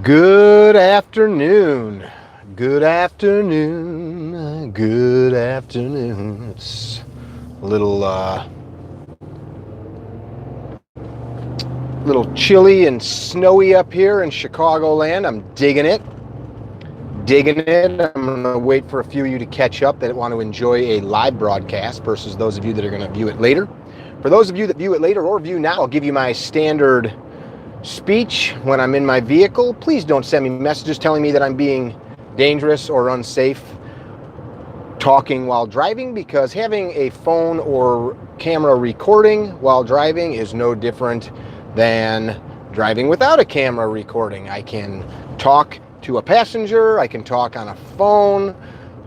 Good afternoon. Good afternoon. Good afternoon. It's a little chilly and snowy up here in Chicagoland. I'm digging it. Digging it. I'm going to wait for a few of you to catch up that want to enjoy a live broadcast versus those of you that are going to view it later. For those of you that view it later or view now, I'll give you my standard speech when I'm in my vehicle. Please don't send me messages telling me that I'm being dangerous or unsafe talking while driving, because having a phone or camera recording while driving is no different than driving without a camera recording. I can talk to a passenger, I can talk on a phone,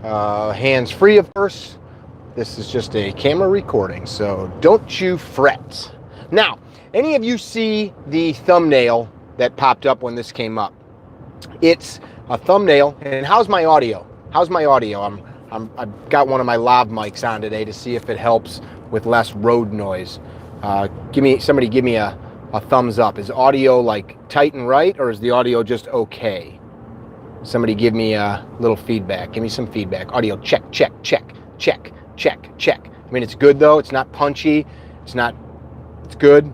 hands-free of course. This is just a camera recording, so don't you fret. Now, any of you see the thumbnail that popped up when this came up? It's a thumbnail, and how's my audio? How's my audio? I've got one of my lav mics on today to see if it helps with less road noise. Somebody give me a thumbs up. Is audio like tight and right, or is the audio just okay? Somebody give me a little feedback. Give me some feedback. Audio check, check, check, check, check, check. I mean, it's good though. It's not punchy. It's good.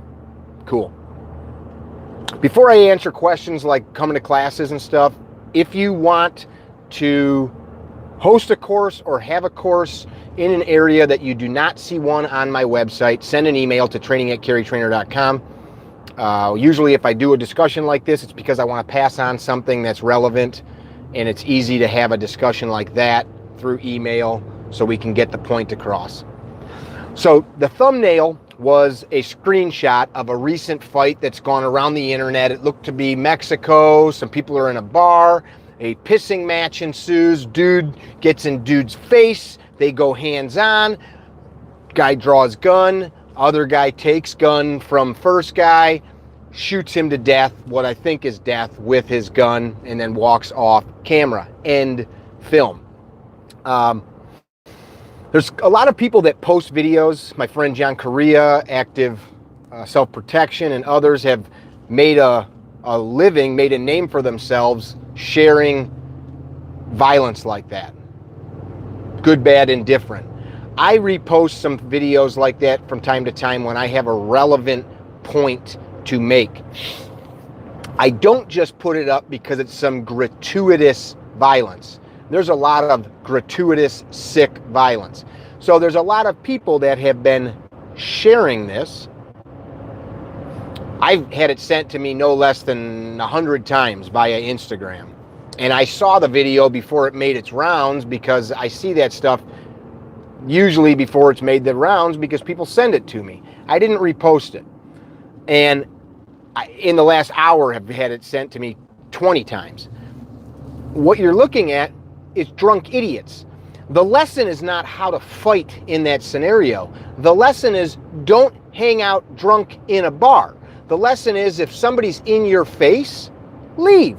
Cool. Before I answer questions like coming to classes and stuff, if you want to host a course or have a course in an area that you do not see one on my website, send an email to training@carrytrainer.com. Usually if I do a discussion like this, it's because I want to pass on something that's relevant, and it's easy to have a discussion like that through email so we can get the point across. So the thumbnail was a screenshot of a recent fight that's gone around the internet. It looked to be Mexico. Some people are in a bar. A pissing match ensues. Dude gets in dude's face. They go hands on. Guy draws gun. Other guy takes gun from first guy, shoots him to death, what I think is death, with his gun, and then walks off camera. End film. There's a lot of people that post videos. My friend John Correa, Active Self-Protection, and others have made a living, made a name for themselves sharing violence like that. Good, bad, indifferent. I repost some videos like that from time to time when I have a relevant point to make. I don't just put it up because it's some gratuitous violence. There's a lot of gratuitous, sick violence. So there's a lot of people that have been sharing this. I've had it sent to me no less than 100 times via Instagram. And I saw the video before it made its rounds, because I see that stuff usually before it's made the rounds because people send it to me. I didn't repost it. And in the last hour have had it sent to me 20 times. What you're looking at is drunk idiots. The lesson is not how to fight in that scenario. The lesson is don't hang out drunk in a bar. The lesson is if somebody's in your face, leave.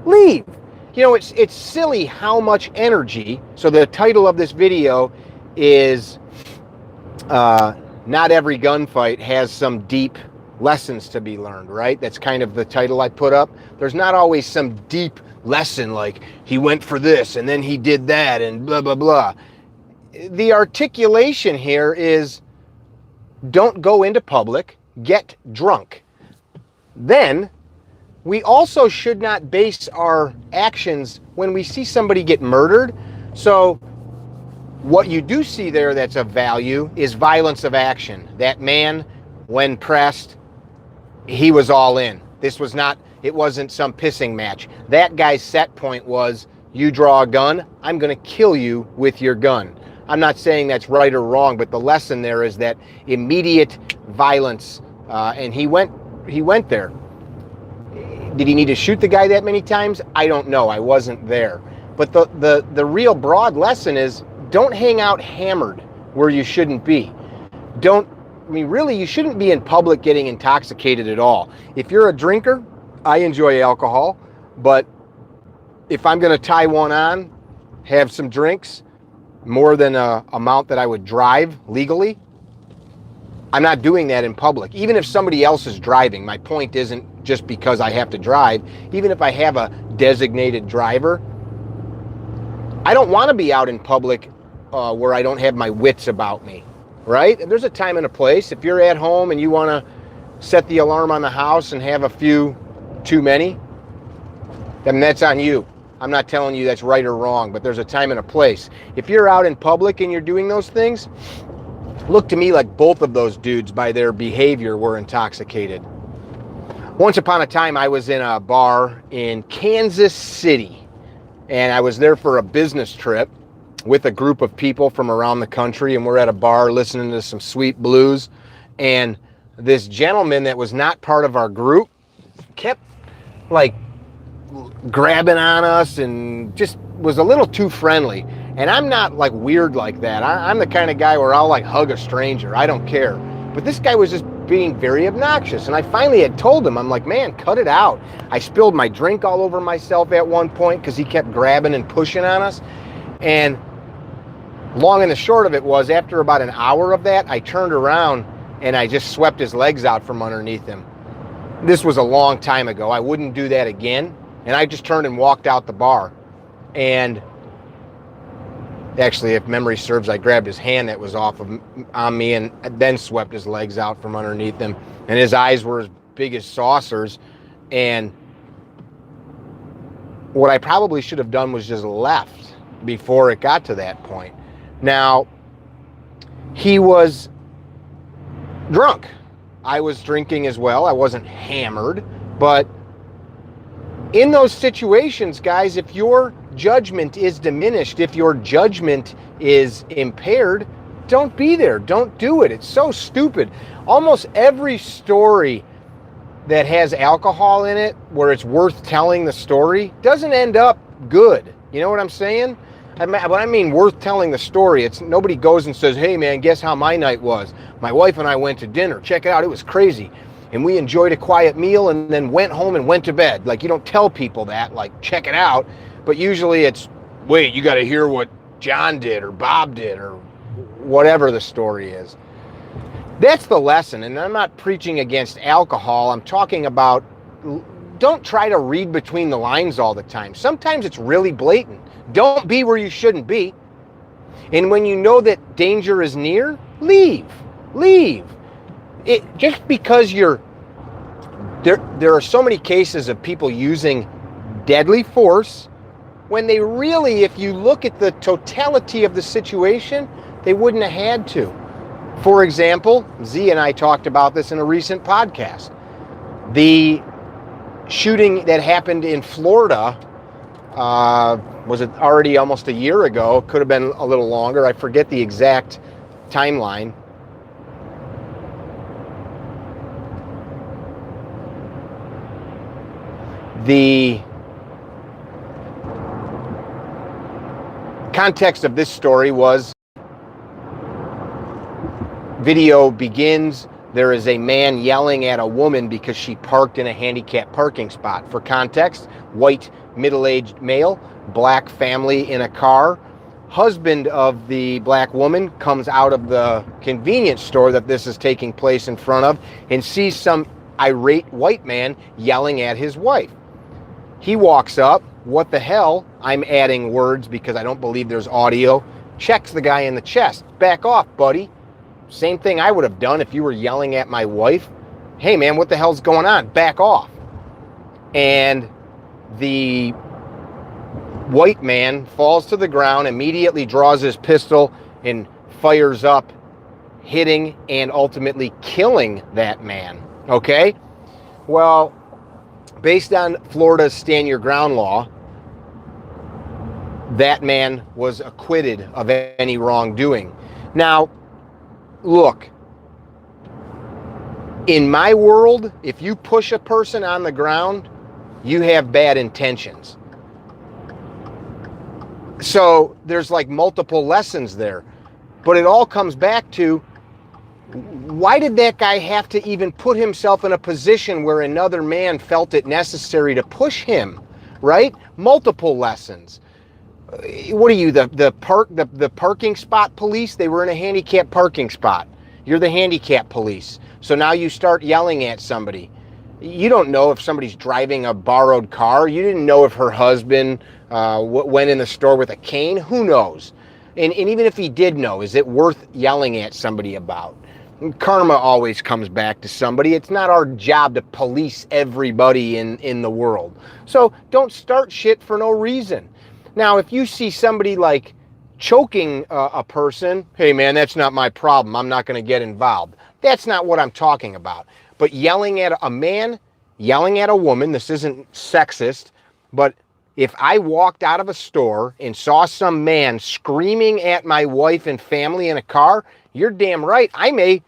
Leave. You know, it's silly how much energy. So the title of this video is Not Every Gunfight Has Some Deep Lessons to Be Learned, right? That's kind of the title I put up. There's not always some deep lesson like he went for this and then he did that and blah, blah, blah. The articulation here is don't go into public, get drunk. Then we also should not base our actions when we see somebody get murdered. So what you do see there that's of value is violence of action. That man, when pressed, he was all in. It wasn't some pissing match. That guy's set point was, you draw a gun, I'm going to kill you with your gun. I'm not saying that's right or wrong, but the lesson there is that immediate violence, and he went there. Did he need to shoot the guy that many times? I don't know. I wasn't there. But the real broad lesson is don't hang out hammered where you shouldn't be. Really, you shouldn't be in public getting intoxicated at all. If you're a drinker, I enjoy alcohol, but if I'm going to tie one on, have some drinks, more than an amount that I would drive legally, I'm not doing that in public. Even if somebody else is driving, my point isn't just because I have to drive. Even if I have a designated driver, I don't want to be out in public where I don't have my wits about me, right? There's a time and a place. If you're at home and you want to set the alarm on the house and have a few too many, then that's on you. I'm not telling you that's right or wrong, but there's a time and a place. If you're out in public and you're doing those things, look to me like both of those dudes by their behavior were intoxicated. Once upon a time, I was in a bar in Kansas City, and I was there for a business trip with a group of people from around the country, and we're at a bar listening to some sweet blues, and this gentleman that was not part of our group kept like grabbing on us and just was a little too friendly. And I'm not like weird like that. I'm the kind of guy where I'll like hug a stranger. I don't care. But this guy was just being very obnoxious. And I finally had told him, I'm like, man, cut it out. I spilled my drink all over myself at one point because he kept grabbing and pushing on us. And long and the short of it was, after about an hour of that, I turned around and I just swept his legs out from underneath him. This was a long time ago. I wouldn't do that again. And I just turned and walked out the bar. And actually, if memory serves, I grabbed his hand that was on me and then swept his legs out from underneath him. And his eyes were as big as saucers. And what I probably should have done was just left before it got to that point. Now, he was drunk. I was drinking as well. I wasn't hammered. But in those situations, guys, if your judgment is diminished, if your judgment is impaired, don't be there. Don't do it. It's so stupid. Almost every story that has alcohol in it, where it's worth telling the story, doesn't end up good. You know what I'm saying? When I mean worth telling the story, it's nobody goes and says, hey man, guess how my night was? My wife and I went to dinner. Check it out. It was crazy. And we enjoyed a quiet meal and then went home and went to bed. Like, you don't tell people that, like, check it out. But usually it's, wait, you got to hear what John did or Bob did or whatever the story is. That's the lesson. And I'm not preaching against alcohol. I'm talking about, don't try to read between the lines all the time. Sometimes it's really blatant. Don't be where you shouldn't be. And when you know that danger is near, leave. Leave. Just because there are so many cases of people using deadly force when they really, if you look at the totality of the situation, they wouldn't have had to. For example, Z and I talked about this in a recent podcast. The shooting that happened in Florida, was it already almost a year ago? Could have been a little longer. I forget the exact timeline. The context of this story was, video begins, there is a man yelling at a woman because she parked in a handicapped parking spot. For context, white middle-aged male, black family in a car. Husband of the black woman comes out of the convenience store that this is taking place in front of and sees some irate white man yelling at his wife. He walks up, what the hell? I'm adding words because I don't believe there's audio. Checks the guy in the chest. Back off, buddy. Same thing I would have done if you were yelling at my wife. Hey man, what the hell's going on? Back off. And the white man falls to the ground, immediately draws his pistol and fires up, hitting and ultimately killing that man. Okay? Well, based on Florida's stand your ground law, that man was acquitted of any wrongdoing. Now, look, in my world, if you push a person on the ground, you have bad intentions. So there's like multiple lessons there. But it all comes back to, why did that guy have to even put himself in a position where another man felt it necessary to push him, right? Multiple lessons. What are you, the parking spot police? They were in a handicapped parking spot. You're the handicap police. So now you start yelling at somebody. You don't know if somebody's driving a borrowed car. You didn't know if her husband went in the store with a cane. Who knows? And even if he did know, is it worth yelling at somebody about? Karma always comes back to somebody. It's not our job to police everybody in the world. So don't start shit for no reason. Now, if you see somebody like choking a person, hey man, that's not my problem. I'm not going to get involved. That's not what I'm talking about. But yelling at a man, yelling at a woman, this isn't sexist, but if I walked out of a store and saw some man screaming at my wife and family in a car, you're damn right. I may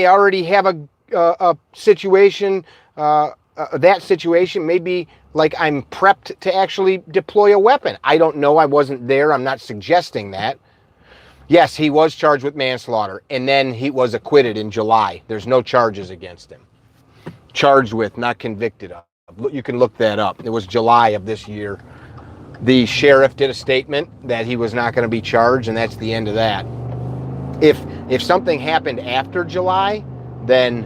already have a situation, that situation may be like I'm prepped to actually deploy a weapon. I don't know. I wasn't there. I'm not suggesting that. Yes, he was charged with manslaughter, and then he was acquitted in July. There's no charges against him. Charged with, not convicted of. You can look that up. It was July of this year. The sheriff did a statement that he was not going to be charged, and that's the end of that. If something happened after July, then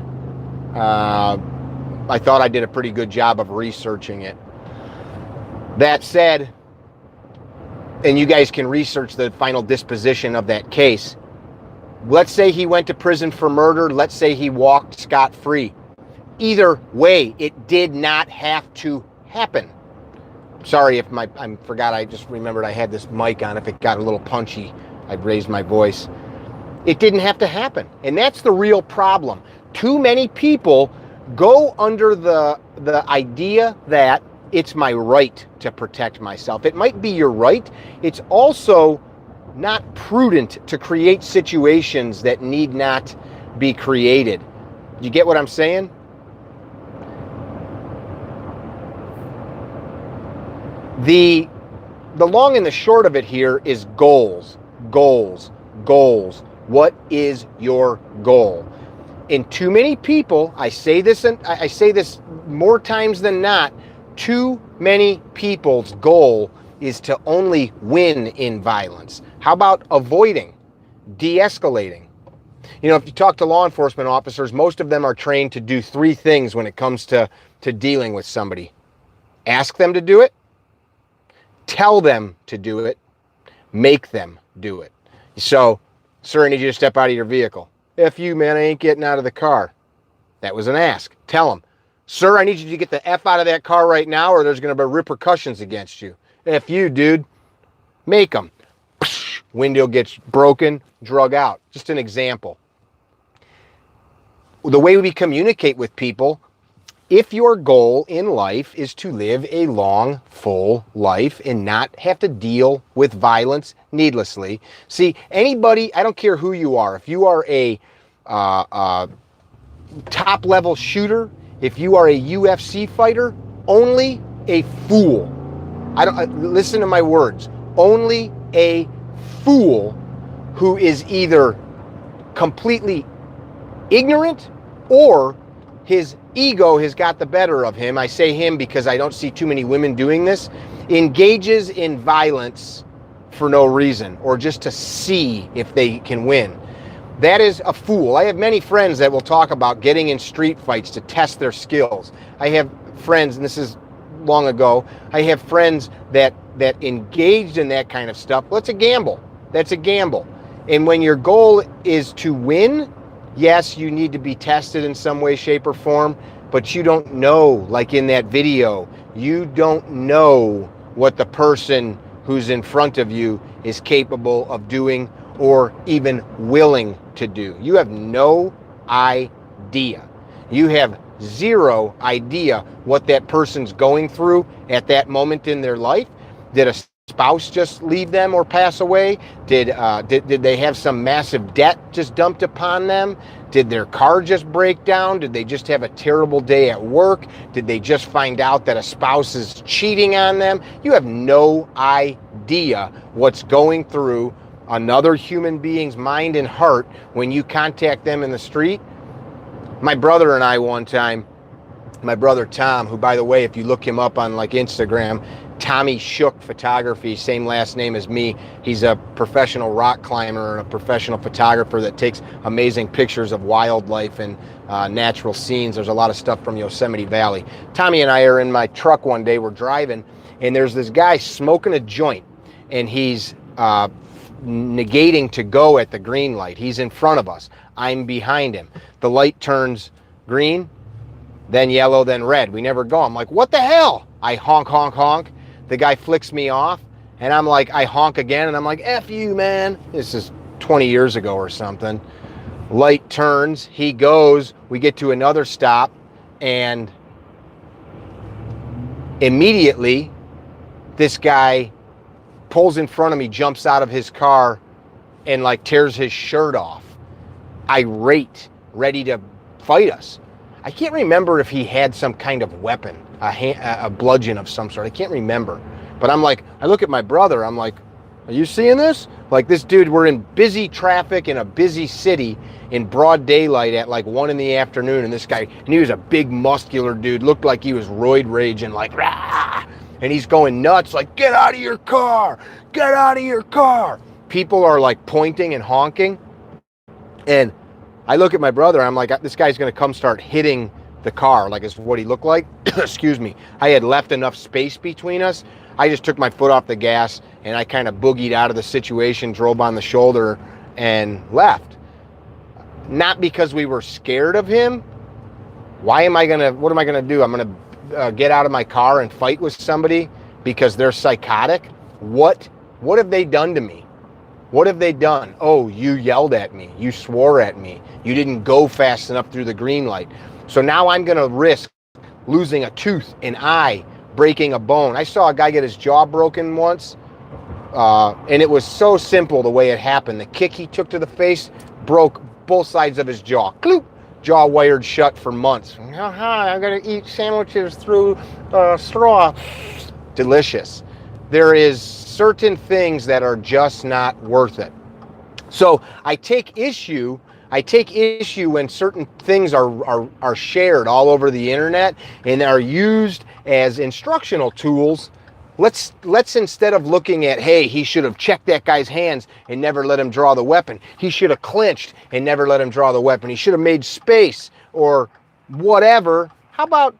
I thought I did a pretty good job of researching it. That said, and you guys can research the final disposition of that case. Let's say he went to prison for murder. Let's say he walked scot-free. Either way, it did not have to happen. Sorry if I forgot, I just remembered I had this mic on. If it got a little punchy, I'd raise my voice. It didn't have to happen. And that's the real problem. Too many people go under the idea that it's my right to protect myself. It might be your right. It's also not prudent to create situations that need not be created. You get what I'm saying? The long and the short of it here is goals, goals, goals. What is your goal? And too many people, I say this more times than not, too many people's goal is to only win in violence. How about avoiding, de-escalating? You know, if you talk to law enforcement officers, most of them are trained to do three things when it comes to dealing with somebody. Ask them to do it, tell them to do it, make them do it. So, sir, I need you to step out of your vehicle. F you, man, I ain't getting out of the car. That was an ask. Tell him, sir, I need you to get the F out of that car right now or there's going to be repercussions against you. F you, dude. Make them. Window gets broken, drug out. Just an example. The way we communicate with people, if your goal in life is to live a long, full life and not have to deal with violence needlessly. See, anybody, I don't care who you are, if you are a top-level shooter, if you are a UFC fighter, only a fool. Listen to my words. Only a fool who is either completely ignorant or his ego has got the better of him. I say him because I don't see too many women doing this. Engages in violence for no reason or just to see if they can win. That is a fool. I have many friends that will talk about getting in street fights to test their skills. I have friends, and this is long ago, I have friends that engaged in that kind of stuff. Well, it's a gamble. That's a gamble. And when your goal is to win, yes, you need to be tested in some way, shape, or form, but you don't know, like in that video, you don't know what the person who's in front of you is capable of doing or even willing to do. You have no idea. You have zero idea what that person's going through at that moment in their life. Did a spouse just leave them or pass away? Did they have some massive debt just dumped upon them? Did their car just break down? Did they just have a terrible day at work? Did they just find out that a spouse is cheating on them? You have no idea what's going through another human being's mind and heart when you contact them in the street. My brother and I one time, my brother Tom, who, by the way, if you look him up on like Instagram, Tommy Shook Photography, same last name as me. He's a professional rock climber and a professional photographer that takes amazing pictures of wildlife and natural scenes. There's a lot of stuff from Yosemite Valley. Tommy and I are in my truck one day, we're driving, and there's this guy smoking a joint, and he's negating to go at the green light. He's in front of us. I'm behind him. The light turns green, then yellow, then red. We never go. I'm like, what the hell? I honk, honk, honk. The guy flicks me off, and I'm like, I honk again, and I'm like, F you, man. This is 20 years ago or something. Light turns, he goes, we get to another stop, and immediately this guy pulls in front of me, jumps out of his car, and like tears his shirt off. Irate, ready to fight us. I can't remember if he had some kind of weapon, a bludgeon of some sort. I can't remember. But I'm like, I look at my brother, I'm like, are you seeing this? Like, this dude, we're in busy traffic in a busy city in broad daylight at like 1 in the afternoon, and this guy, and he was a big muscular dude, looked like he was roid raging, like, rah! And he's going nuts, like, get out of your car, get out of your car. People are like pointing and honking, and I look at my brother, I'm like, this guy's gonna come start hitting the car, like is what he looked like. Excuse me. I had left enough space between us. I just took my foot off the gas and I kind of boogied out of the situation, drove on the shoulder and left. Not because we were scared of him. What am I gonna do? I'm gonna get out of my car and fight with somebody because they're psychotic? What have they done to me? What have they done? Oh, you yelled at me. You swore at me. You didn't go fast enough through the green light. So now I'm going to risk losing a tooth, an eye, breaking a bone. I saw a guy get his jaw broken once, and it was so simple the way it happened. The kick he took to the face broke both sides of his jaw. Cloop! Jaw wired shut for months. I got to eat sandwiches through straw. Delicious. There is certain things that are just not worth it. So I take issue when certain things are shared all over the internet and are used as instructional tools. Let's instead of looking at, hey, he should have checked that guy's hands and never let him draw the weapon. He should have clinched and never let him draw the weapon. He should have made space or whatever. How about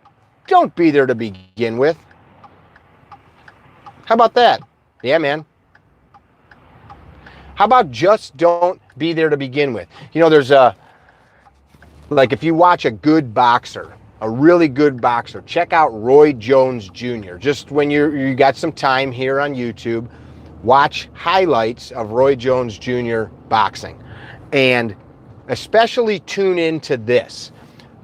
don't be there to begin with? How about that? Yeah, man. How about just don't be there to begin with? You know, there's like if you watch a good boxer, a really good boxer, check out Roy Jones Jr. Just when you got some time here on YouTube, watch highlights of Roy Jones Jr. boxing. And especially tune in to this.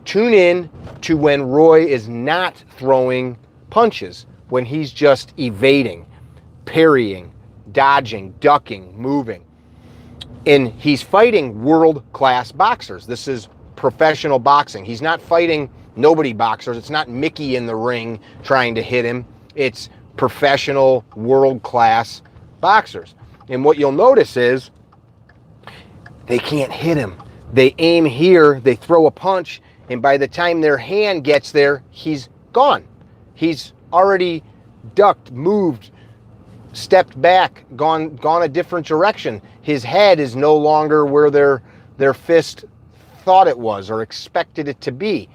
Tune in to when Roy is not throwing punches, when he's just evading, parrying, dodging, ducking, moving. And he's fighting world-class boxers. This is professional boxing. He's not fighting nobody boxers. It's not Mickey in the ring trying to hit him. It's professional, world-class boxers. And what you'll notice is they can't hit him. They aim here, they throw a punch, and by the time their hand gets there, he's gone. He's already ducked, moved, stepped back, gone a different direction. His head is no longer where their fist thought it was or expected it to be.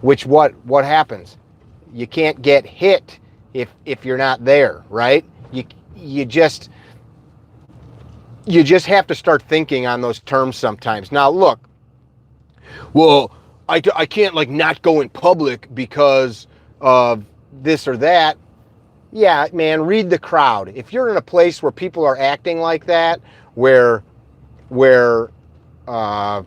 Which what happens? You can't get hit if you're not there, right? You just have to start thinking on those terms sometimes. Now look, well, I can't like not go in public because of this or that. Yeah, man, read the crowd. If you're in a place where people are acting like that, where I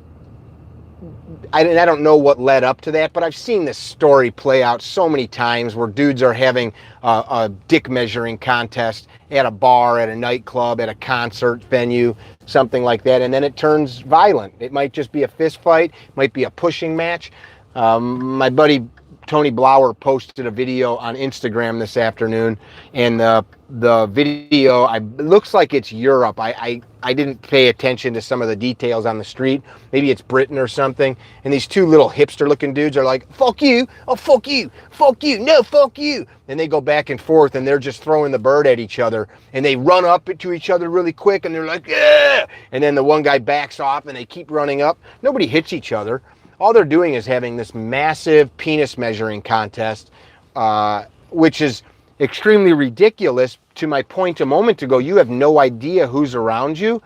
don't know what led up to that, but I've seen this story play out so many times where dudes are having a dick measuring contest at a bar, at a nightclub, at a concert venue, something like that, and then it turns violent. It might just be a fist fight, might be a pushing match. My buddy Tony Blauer posted a video on Instagram this afternoon, and the video, it looks like it's Europe. I didn't pay attention to some of the details on the street. Maybe it's Britain or something. And these two little hipster-looking dudes are like, fuck you, oh, fuck you, no, fuck you. And they go back and forth, and they're just throwing the bird at each other. And they run up to each other really quick, and they're like, yeah. And then the one guy backs off, and they keep running up. Nobody hits each other. All they're doing is having this massive penis measuring contest, which is extremely ridiculous. To my point a moment ago, you have no idea who's around you.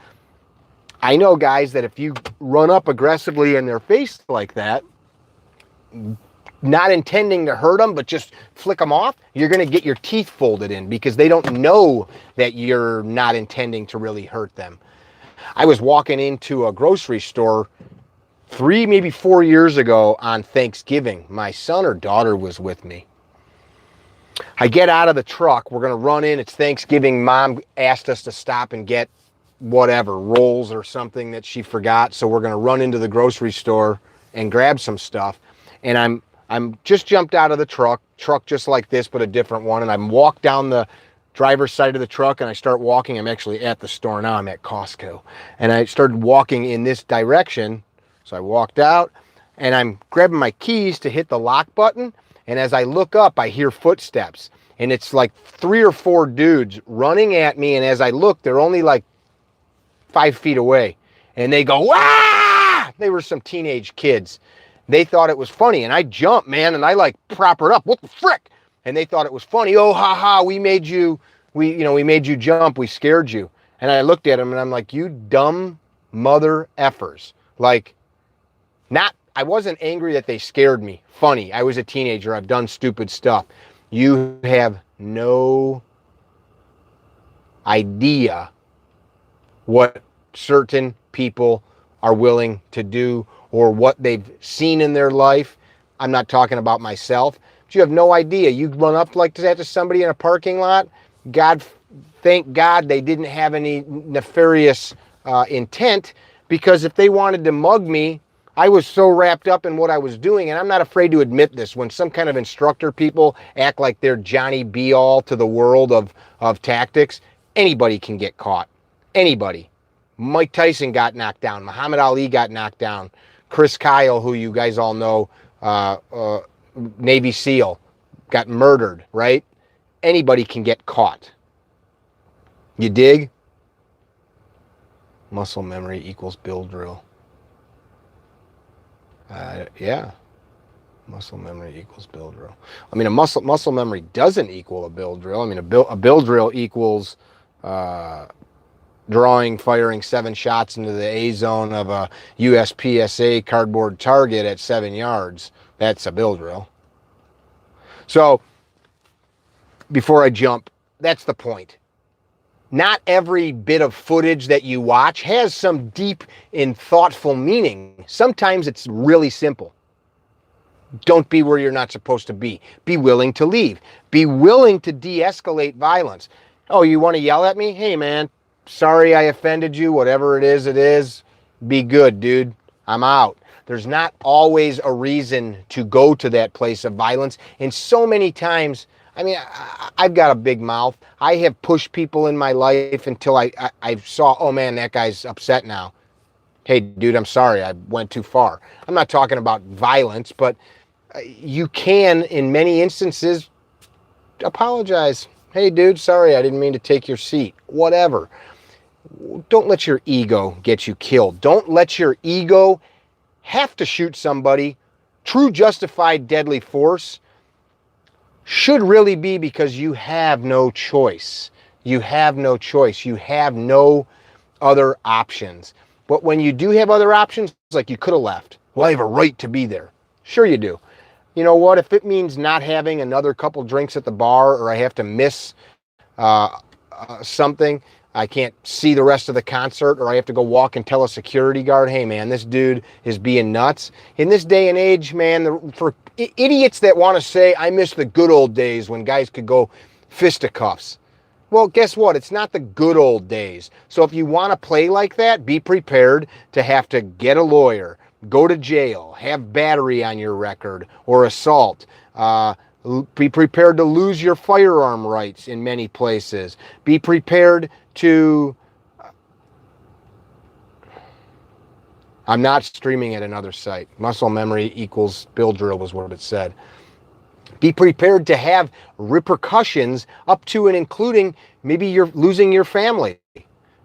I know guys that if you run up aggressively in their face like that, not intending to hurt them, but just flick them off, you're going to get your teeth folded in because they don't know that you're not intending to really hurt them. I was walking into a grocery store 3, maybe 4 years ago on Thanksgiving. My son or daughter was with me. I get out of the truck. We're going to run in. It's Thanksgiving. Mom asked us to stop and get whatever, rolls or something that she forgot. So we're going to run into the grocery store and grab some stuff. And I'm just jumped out of the truck just like this, but a different one. And I'm walked down the driver's side of the truck, and I start walking. I'm actually at the store now. I'm at Costco. And I started walking in this direction. So I walked out, and I'm grabbing my keys to hit the lock button. And as I look up, I hear footsteps. And it's like 3 or 4 dudes running at me. And as I look, they're only like 5 feet away. And they go, "Wah!" They were some teenage kids. They thought it was funny. And I jumped, man, and I like prop her up. What the frick? And they thought it was funny. Oh, ha, ha, we made you jump. We scared you. And I looked at them, and I'm like, you dumb mother effers. Like, I wasn't angry that they scared me. Funny. I was a teenager. I've done stupid stuff. You have no idea what certain people are willing to do or what they've seen in their life. I'm not talking about myself. But you have no idea. You run up like that to somebody in a parking lot. Thank God they didn't have any nefarious intent, because if they wanted to mug me, I was so wrapped up in what I was doing, and I'm not afraid to admit this. When some kind of instructor people act like they're Johnny Be-All to the world of tactics, anybody can get caught. Anybody. Mike Tyson got knocked down. Muhammad Ali got knocked down. Chris Kyle, who you guys all know, Navy SEAL, got murdered, right? Anybody can get caught. You dig? Muscle memory equals build drill. Yeah, muscle memory equals build drill. I mean, a muscle memory doesn't equal a build drill. I mean, a build drill equals firing 7 shots into the A zone of a USPSA cardboard target at 7 yards. That's a build drill. So, before I jump, that's the point. Not every bit of footage that you watch has some deep and thoughtful meaning. Sometimes it's really simple. Don't be where you're not supposed to be. Be willing to leave. Be willing to de-escalate violence. Oh, you want to yell at me? Hey, man, sorry I offended you. Whatever it is. Be good, dude. I'm out. There's not always a reason to go to that place of violence. And so many times, I mean, I've got a big mouth. I have pushed people in my life until I saw, oh man, that guy's upset now. Hey, dude, I'm sorry. I went too far. I'm not talking about violence, but you can, in many instances, apologize. Hey, dude, sorry, I didn't mean to take your seat. Whatever. Don't let your ego get you killed. Don't let your ego have to shoot somebody. True justified deadly force should really be because you have no choice. You have no choice. You have no other options. But when you do have other options, it's like you could have left. Well, I have a right to be there. Sure you do. You know what? If it means not having another couple drinks at the bar, or I have to miss something, I can't see the rest of the concert, or I have to go walk and tell a security guard, hey man, this dude is being nuts. In this day and age, man, for idiots that want to say, I miss the good old days when guys could go fisticuffs. Well, guess what? It's not the good old days. So if you want to play like that, be prepared to have to get a lawyer, go to jail, have battery on your record, or assault. Be prepared to lose your firearm rights in many places. Be prepared to... I'm not streaming at another site. Muscle memory equals Bill drill was what it said. Be prepared to have repercussions up to and including maybe you're losing your family.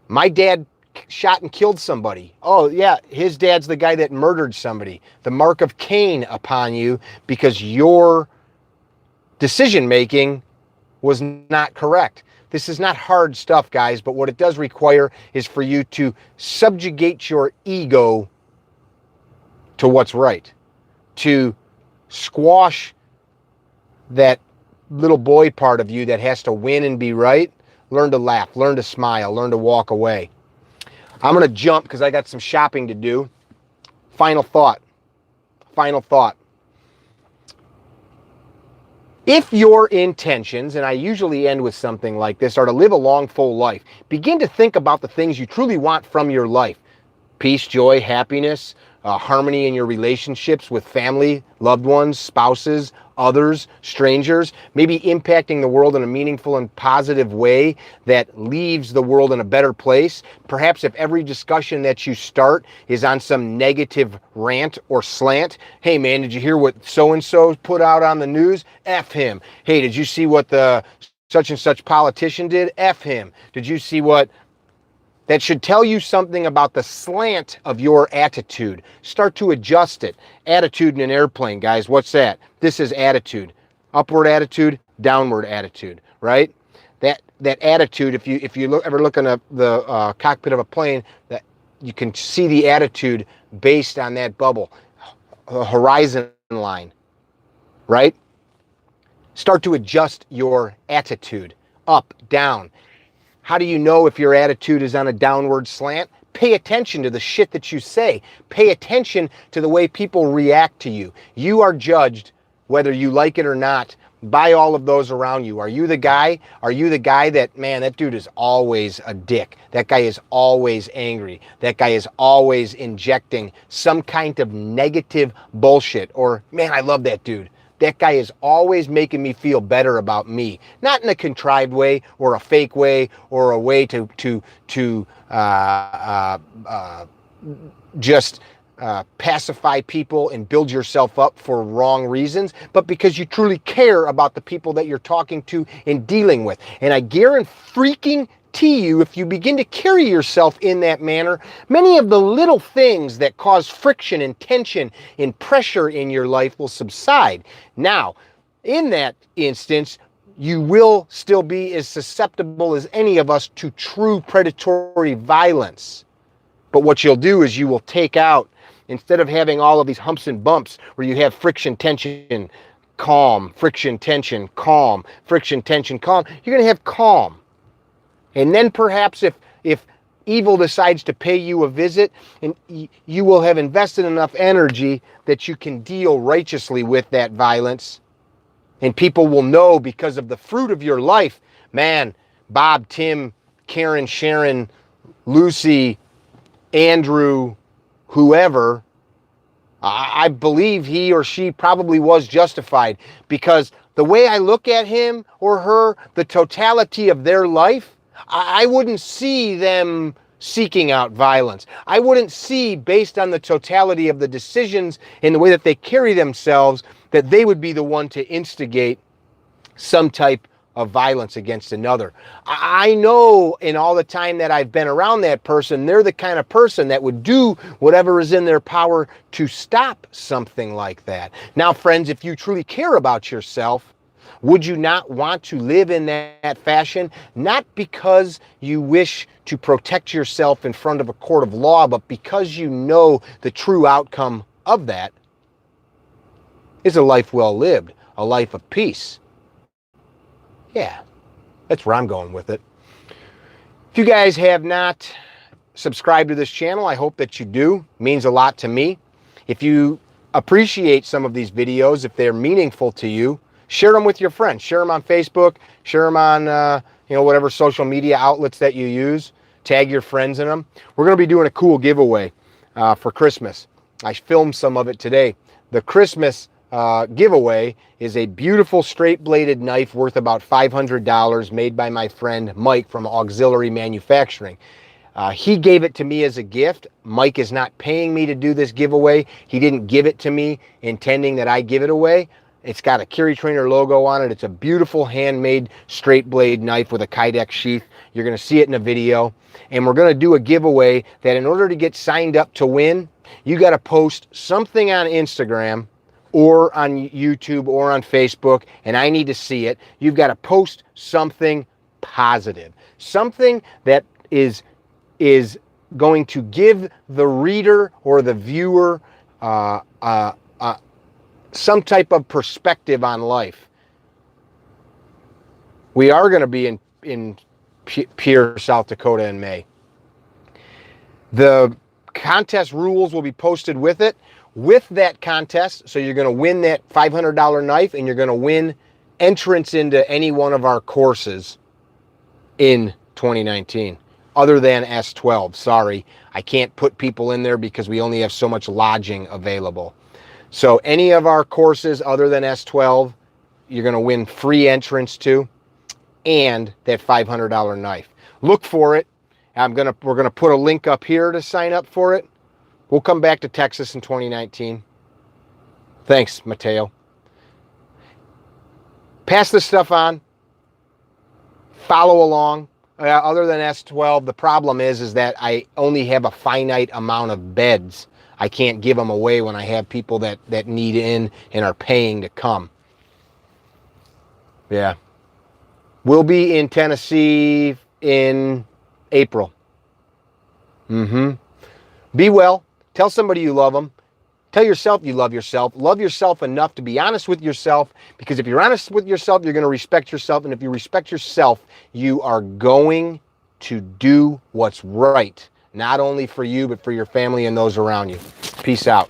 My dad shot and killed somebody. Oh yeah, his dad's the guy that murdered somebody. The mark of Cain upon you because your decision making was not correct. This is not hard stuff, guys, but what it does require is for you to subjugate your ego to what's right, to squash that little boy part of you that has to win and be right. Learn to laugh, learn to smile, learn to walk away. I'm going to jump because I got some shopping to do. Final thought. Final thought. If your intentions, and I usually end with something like this, are to live a long, full life, begin to think about the things you truly want from your life. Peace, joy, happiness, harmony in your relationships with family, loved ones, spouses, others, strangers, maybe impacting the world in a meaningful and positive way that leaves the world in a better place. Perhaps if every discussion that you start is on some negative rant or slant, hey man, did you hear what so-and-so put out on the news? F him. Hey, did you see what the such and such politician did? F him. Did you see what... That should tell you something about the slant of your attitude. Start to adjust it. Attitude in an airplane, guys. What's that? This is attitude. Upward attitude, downward attitude, right? That attitude, if you ever look in the cockpit of a plane, that you can see the attitude based on that bubble, a horizon line, right? Start to adjust your attitude, up, down. How do you know if your attitude is on a downward slant? Pay attention to the shit that you say. Pay attention to the way people react to you. You are judged, whether you like it or not, by all of those around you. Are you the guy? Are you the guy that, man, that dude is always a dick. That guy is always angry. That guy is always injecting some kind of negative bullshit. Or, man, I love that dude. That guy is always making me feel better about me. Not in a contrived way or a fake way or a way to just pacify people and build yourself up for wrong reasons, but because you truly care about the people that you're talking to and dealing with. And I guarantee you, if you begin to carry yourself in that manner, many of the little things that cause friction and tension and pressure in your life will subside. Now, in that instance, you will still be as susceptible as any of us to true predatory violence. But what you'll do is you will take out, instead of having all of these humps and bumps where you have friction, tension, calm, friction, tension, calm, friction, tension, calm, you're going to have calm. And then perhaps if evil decides to pay you a visit, and you will have invested enough energy that you can deal righteously with that violence. And people will know because of the fruit of your life, man, Bob, Tim, Karen, Sharon, Lucy, Andrew, whoever, I believe he or she probably was justified, because the way I look at him or her, the totality of their life, I wouldn't see them seeking out violence. I wouldn't see, based on the totality of the decisions and the way that they carry themselves, that they would be the one to instigate some type of violence against another. I know in all the time that I've been around that person, they're the kind of person that would do whatever is in their power to stop something like that. Now, friends, if you truly care about yourself, would you not want to live in that fashion? Not because you wish to protect yourself in front of a court of law, but because you know the true outcome of that is a life well lived, a life of peace. Yeah, that's where I'm going with it. If you guys have not subscribed to this channel, I hope that you do. It means a lot to me. If you appreciate some of these videos, if they're meaningful to you, share them with your friends. Share them on Facebook. Share them on whatever social media outlets that you use. Tag your friends in them. We're going to be doing a cool giveaway for Christmas. I filmed some of it today. The Christmas giveaway is a beautiful straight bladed knife worth about $500 made by my friend Mike from Auxiliary Manufacturing. He gave it to me as a gift. Mike is not paying me to do this giveaway. He didn't give it to me intending that I give it away. It's got a Curie Trainer logo on it. It's a beautiful handmade straight blade knife with a Kydex sheath. You're going to see it in a video. And we're going to do a giveaway that in order to get signed up to win, you got to post something on Instagram or on YouTube or on Facebook, and I need to see it. You've got to post something positive, something that is going to give the reader or the viewer some type of perspective on life. We are going to be in Pierre, South Dakota in May. The contest rules will be posted with it. With that contest, so you're going to win that $500 knife, and you're going to win entrance into any one of our courses in 2019, other than S12. Sorry, I can't put people in there because we only have so much lodging available. So any of our courses other than S12, you're going to win free entrance to, and that $500 knife. Look for it. We're going to put a link up here to sign up for it. We'll come back to Texas in 2019. Thanks, Mateo. Pass this stuff on. Follow along. Other than S12, the problem is that I only have a finite amount of beds. I can't give them away when I have people that need in and are paying to come. Yeah. We'll be in Tennessee in April. Be well. Tell somebody you love them. Tell yourself you love yourself. Love yourself enough to be honest with yourself, because if you're honest with yourself, you're going to respect yourself. And if you respect yourself, you are going to do what's right, not only for you, but for your family and those around you. Peace out.